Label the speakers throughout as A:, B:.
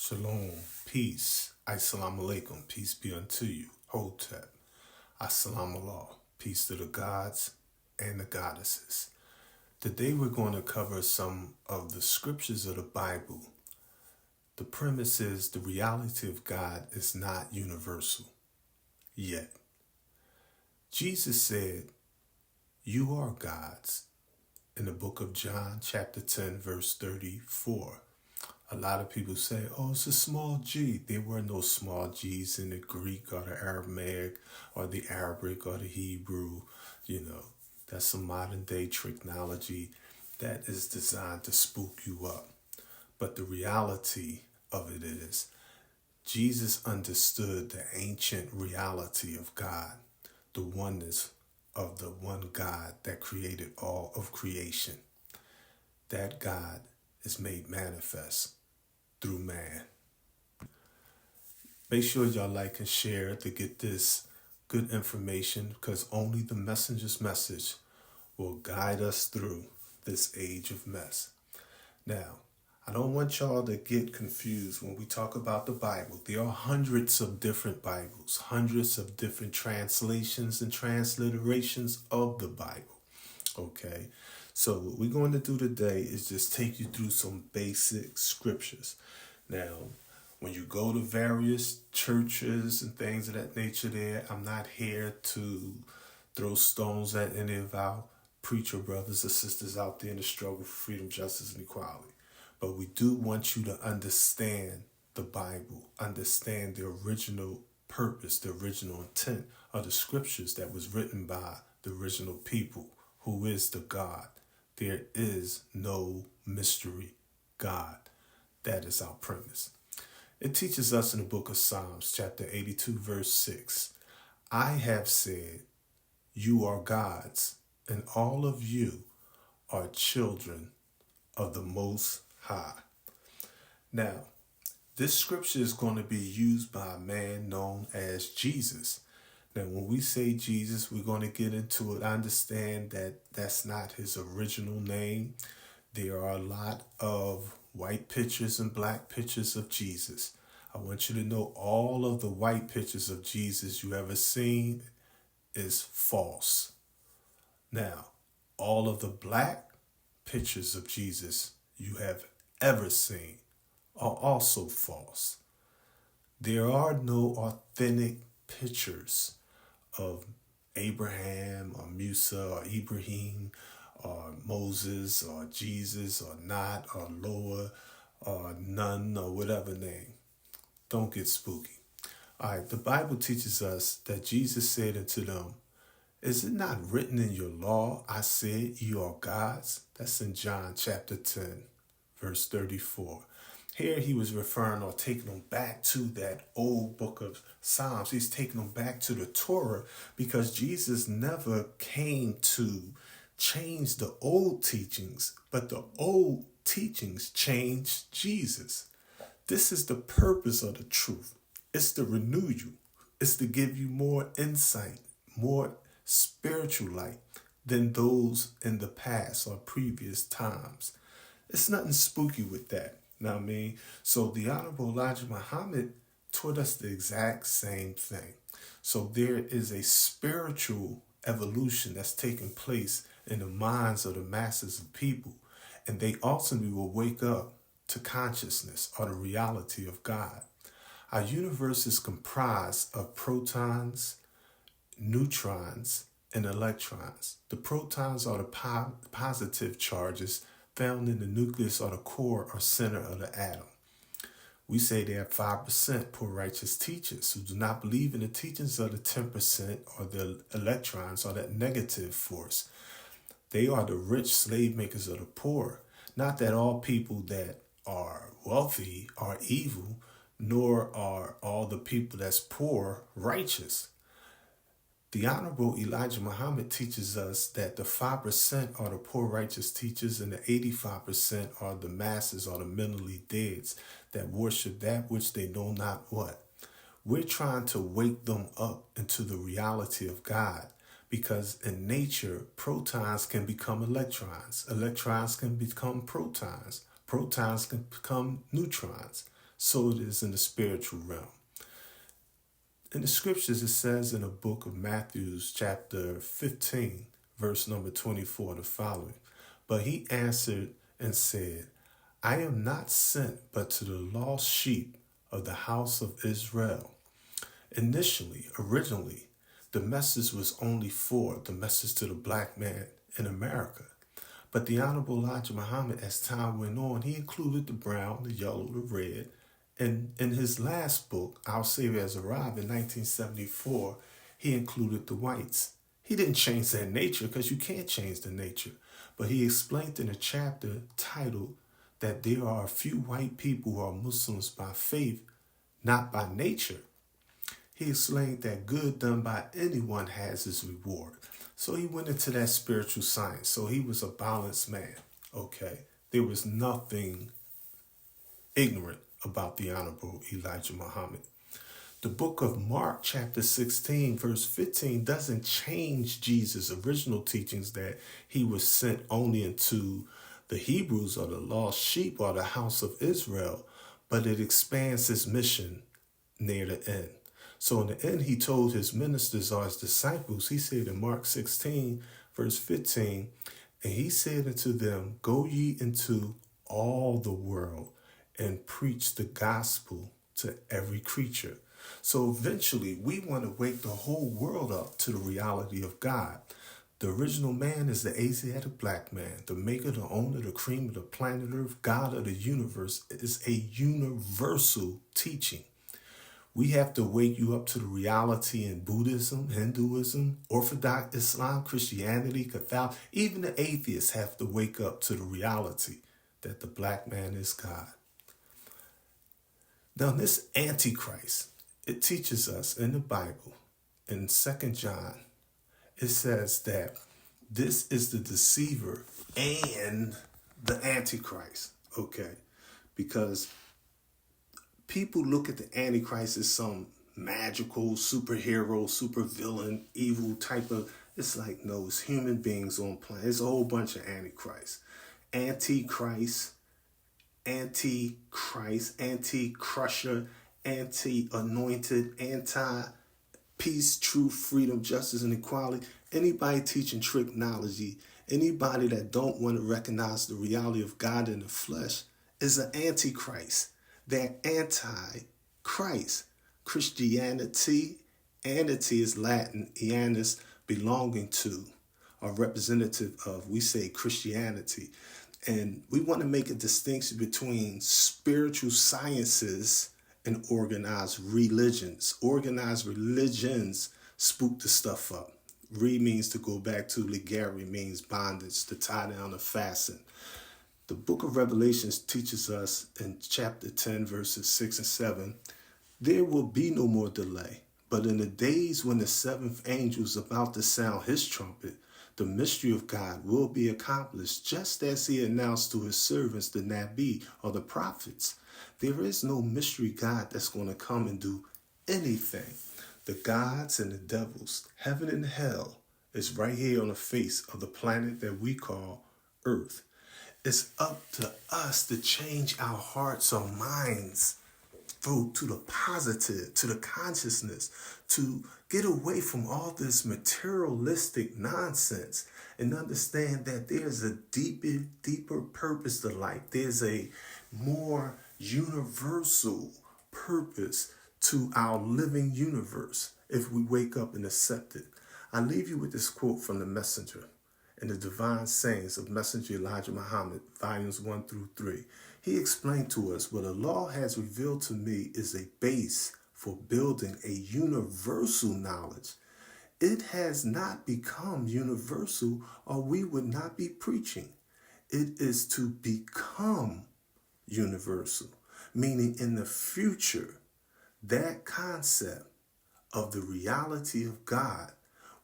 A: Shalom, peace, assalamu alaikum, peace be unto you, Hotep, assalamu Allah, peace to the gods and the goddesses. Today we're going to cover some of the scriptures of the Bible. The premise is the reality of God is not universal yet. Jesus said, "You are gods," in the book of John, chapter 10, verse 34. A lot of people say, oh, it's a small g. There were no small g's in the Greek or the Aramaic or the Arabic or the Hebrew. That's some modern day tricknology that is designed to spook you up. But the reality of it is, Jesus understood the ancient reality of God, the oneness of the one God that created all of creation. That God is made manifest through man. Make sure y'all like and share to get this good information, because only the messenger's message will guide us through this age of mess. Now, I don't want y'all to get confused when we talk about the Bible. There are hundreds of different Bibles, hundreds of different translations and transliterations of the Bible. Okay? So what we're going to do today is just take you through some basic scriptures. Now, when you go to various churches and things of that nature there, I'm not here to throw stones at any of our preacher brothers or sisters out there in the struggle for freedom, justice, and equality. But we do want you to understand the Bible, understand the original purpose, the original intent of the scriptures that was written by the original people, who is the God. There is no mystery God. That is our premise. It teaches us in the book of Psalms, chapter 82, verse 6, "I have said, you are gods, and all of you are children of the Most High." Now, this scripture is going to be used by a man known as Jesus. Now, when we say Jesus, we're going to get into it. I understand that that's not his original name. There are a lot of white pictures and black pictures of Jesus. I want you to know all of the white pictures of Jesus you ever seen is false. Now, all of the black pictures of Jesus you have ever seen are also false. There are no authentic pictures of Abraham or Musa or Ibrahim or Moses or Jesus or Not or Loa or Nun or whatever name. Don't get spooky. All right, the Bible teaches us that Jesus said unto them, "Is it not written in your law, I said you are gods?" That's in John chapter 10, verse 34. Here he was referring or taking them back to that old book of Psalms. He's taking them back to the Torah, because Jesus never came to change the old teachings, but the old teachings changed Jesus. This is the purpose of the truth. It's to renew you. It's to give you more insight, more spiritual light than those in the past or previous times. It's nothing spooky with that. You know what I mean? So the Honorable Elijah Muhammad taught us the exact same thing. So there is a spiritual evolution that's taking place in the minds of the masses of people, and they ultimately will wake up to consciousness or the reality of God. Our universe is comprised of protons, neutrons, and electrons. The protons are the positive charges found in the nucleus or the core or center of the atom. We say they are 5% poor righteous teachers who do not believe in the teachings of the 10% or the electrons or that negative force. They are the rich slave makers of the poor. Not that all people that are wealthy are evil, nor are all the people that's poor righteous. The Honorable Elijah Muhammad teaches us that the 5% are the poor righteous teachers, and the 85% are the masses or the mentally deads that worship that which they know not what. We're trying to wake them up into the reality of God, because in nature, protons can become electrons. Electrons can become protons. Protons can become neutrons. so it is in the spiritual realm. In the scriptures, it says in the book of Matthew, chapter 15, verse number 24, the following. But he answered and said, I am not sent but to the lost sheep of the house of Israel. Originally, the message was only for the message to the black man in America. But the Honorable Elijah Muhammad, as time went on, he included the brown, the yellow, the red. And in his last book, Our Savior Has Arrived in 1974, he included the whites. He didn't change their nature because you can't change the nature. But he explained in a chapter titled that there are a few white people who are Muslims by faith, not by nature. He explained that good done by anyone has its reward. So he went into that spiritual science. So he was a balanced man. Okay. There was nothing ignorant about the Honorable Elijah Muhammad. The book of Mark, chapter 16, verse 15, doesn't change Jesus' original teachings that he was sent only into the Hebrews or the lost sheep or the house of Israel, but it expands his mission near the end. So in the end, he told his ministers or his disciples, he said in Mark 16, verse 15, and he said unto them, go ye into all the world and preach the gospel to every creature. So eventually, we want to wake the whole world up to the reality of God. The original man is the Asiatic black man, the maker, the owner, the cream of the planet Earth, God of the universe. It is a universal teaching. We have to wake you up to the reality in Buddhism, Hinduism, Orthodox Islam, Christianity, Catholic. Even the atheists have to wake up to the reality that the black man is God. Now, this Antichrist, it teaches us in the Bible, in 2 John, it says that this is the deceiver and the Antichrist, okay? Because people look at the Antichrist as some magical superhero, supervillain, evil type of, it's like, no, it's human beings on planet. It's a whole bunch of Antichrist. Antichrist, anti-crusher, anti-anointed, anti-peace, truth, freedom, justice, and equality. Anybody teaching tricknology, anybody that don't want to recognize the reality of God in the flesh is an antichrist. They're anti-Christ. Christianity, anity is Latin, ianus, belonging to, or representative of, we say Christianity. And we want to make a distinction between spiritual sciences and organized religions. Organized religions spook the stuff up. Re means to go back to, ligare means bondage, to tie down or fasten. The book of Revelations teaches us in chapter 10, verses 6 and 7, there will be no more delay. But in the days when the seventh angel is about to sound his trumpet, the mystery of God will be accomplished, just as he announced to his servants, the Nabi, or the prophets. There is no mystery God that's going to come and do anything. The gods and the devils, heaven and hell, is right here on the face of the planet that we call Earth. It's up to us to change our hearts or minds to the positive, to the consciousness, to get away from all this materialistic nonsense and understand that there's a deeper purpose to life. There's a more universal purpose to our living universe if we wake up and accept it. I leave you with this quote from the Messenger in the Divine Sayings of Messenger Elijah Muhammad, volumes 1 through 3. He explained to us, what Allah has revealed to me is a base for building a universal knowledge. It has not become universal, or we would not be preaching. It is to become universal, meaning in the future, that concept of the reality of God,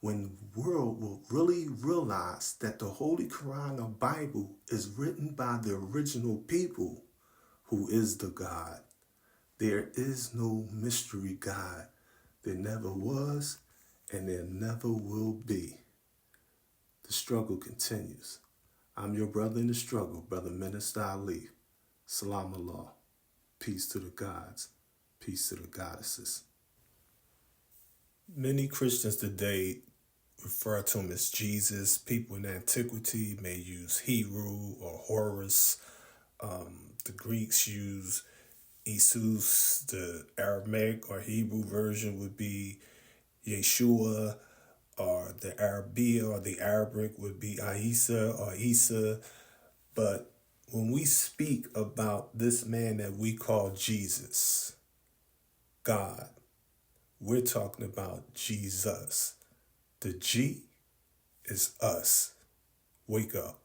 A: when the world will really realize that the Holy Quran or Bible is written by the original people who is the God. There is no mystery God. There never was and there never will be. The struggle continues. I'm your brother in the struggle, Brother Minister Ali. Salam Allah. Peace to the gods. Peace to the goddesses. Many Christians today refer to him as Jesus. People in antiquity may use Hebrew or Horus. The Greeks use Jesus. The Aramaic or Hebrew version would be Yeshua, or the Arabic or the Arabic would be Isa or Isa. But when we speak about this man that we call Jesus, God, we're talking about Jesus. The G is us. Wake up.